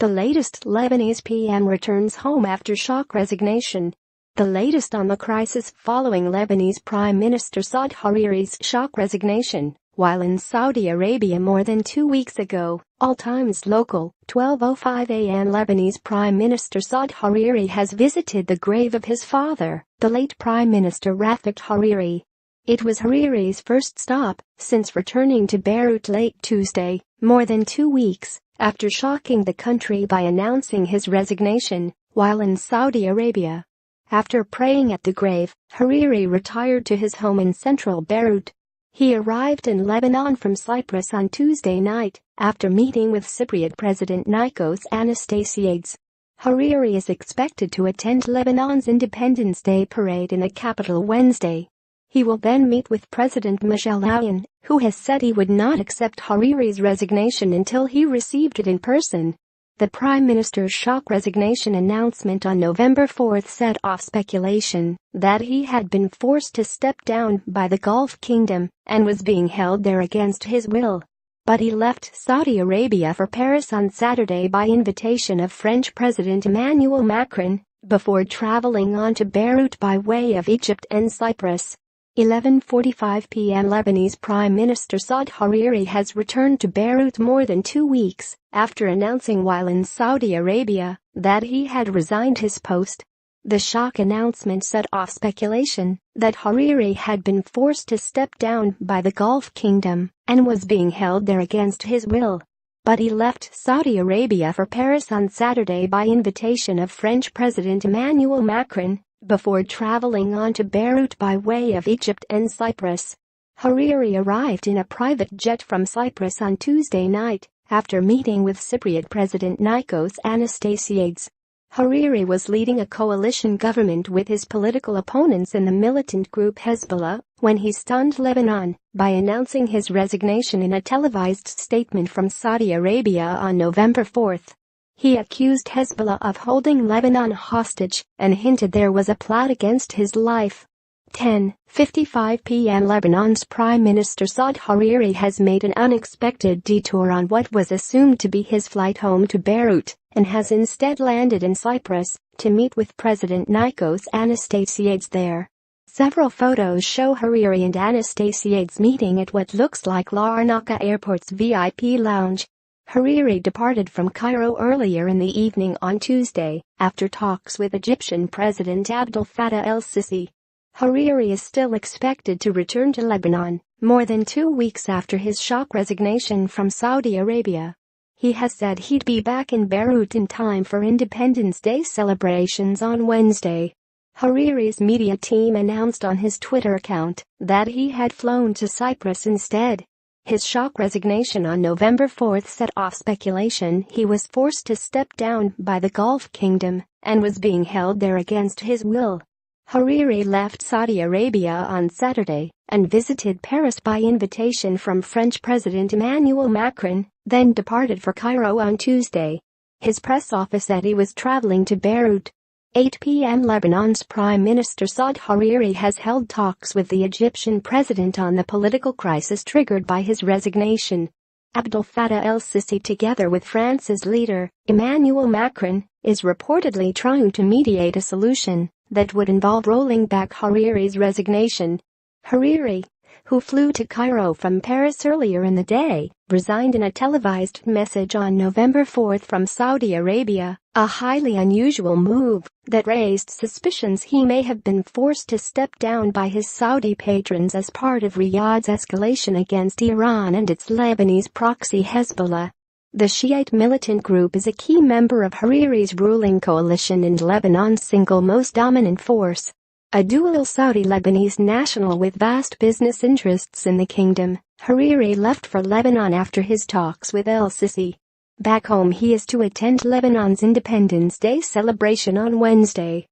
The latest Lebanese PM returns home after shock resignation. The latest on the crisis following Lebanese Prime Minister Saad Hariri's shock resignation while in Saudi Arabia more than 2 weeks ago. All times local, 12:05 a.m. Lebanese Prime Minister Saad Hariri has visited the grave of his father, the late Prime Minister Rafik Hariri. It was Hariri's first stop since returning to Beirut late Tuesday, more than 2 weeks after shocking the country by announcing his resignation while in Saudi Arabia. After praying at the grave, Hariri retired to his home in central Beirut. He arrived in Lebanon from Cyprus on Tuesday night after meeting with Cypriot President Nikos Anastasiades. Hariri is expected to attend Lebanon's Independence Day parade in the capital Wednesday. He will then meet with President Michel Aoun, who has said he would not accept Hariri's resignation until he received it in person. The Prime Minister's shock resignation announcement on November 4 set off speculation that he had been forced to step down by the Gulf Kingdom and was being held there against his will. But he left Saudi Arabia for Paris on Saturday by invitation of French President Emmanuel Macron, before traveling on to Beirut by way of Egypt and Cyprus. 11:45 p.m. Lebanese Prime Minister Saad Hariri has returned to Beirut more than 2 weeks after announcing while in Saudi Arabia that he had resigned his post. The shock announcement set off speculation that Hariri had been forced to step down by the Gulf Kingdom and was being held there against his will. But he left Saudi Arabia for Paris on Saturday by invitation of French President Emmanuel Macron, before traveling on to Beirut by way of Egypt and Cyprus. Hariri arrived in a private jet from Cyprus on Tuesday night after meeting with Cypriot President Nikos Anastasiades. Hariri was leading a coalition government with his political opponents in the militant group Hezbollah when he stunned Lebanon by announcing his resignation in a televised statement from Saudi Arabia on November 4. He accused Hezbollah of holding Lebanon hostage and hinted there was a plot against his life. 10:55 p.m. Lebanon's Prime Minister Saad Hariri has made an unexpected detour on what was assumed to be his flight home to Beirut and has instead landed in Cyprus to meet with President Nikos Anastasiades there. Several photos show Hariri and Anastasiades meeting at what looks like Larnaca Airport's VIP lounge. Hariri departed from Cairo earlier in the evening on Tuesday after talks with Egyptian President Abdel Fattah el-Sisi. Hariri is still expected to return to Lebanon more than 2 weeks after his shock resignation from Saudi Arabia. He has said he'd be back in Beirut in time for Independence Day celebrations on Wednesday. Hariri's media team announced on his Twitter account that he had flown to Cyprus instead. His shock resignation on November 4 set off speculation he was forced to step down by the Gulf Kingdom and was being held there against his will. Hariri left Saudi Arabia on Saturday and visited Paris by invitation from French President Emmanuel Macron, then departed for Cairo on Tuesday. His press office said he was traveling to Beirut. 8 p.m. Lebanon's Prime Minister Saad Hariri has held talks with the Egyptian president on the political crisis triggered by his resignation. Abdel Fattah el-Sisi, together with France's leader, Emmanuel Macron, is reportedly trying to mediate a solution that would involve rolling back Hariri's resignation. Hariri, who flew to Cairo from Paris earlier in the day, resigned in a televised message on November 4 from Saudi Arabia, a highly unusual move that raised suspicions he may have been forced to step down by his Saudi patrons as part of Riyadh's escalation against Iran and its Lebanese proxy Hezbollah. The Shiite militant group is a key member of Hariri's ruling coalition and Lebanon's single most dominant force. A dual Saudi-Lebanese national with vast business interests in the kingdom, Hariri left for Lebanon after his talks with el-Sisi. Back home he is to attend Lebanon's Independence Day celebration on Wednesday.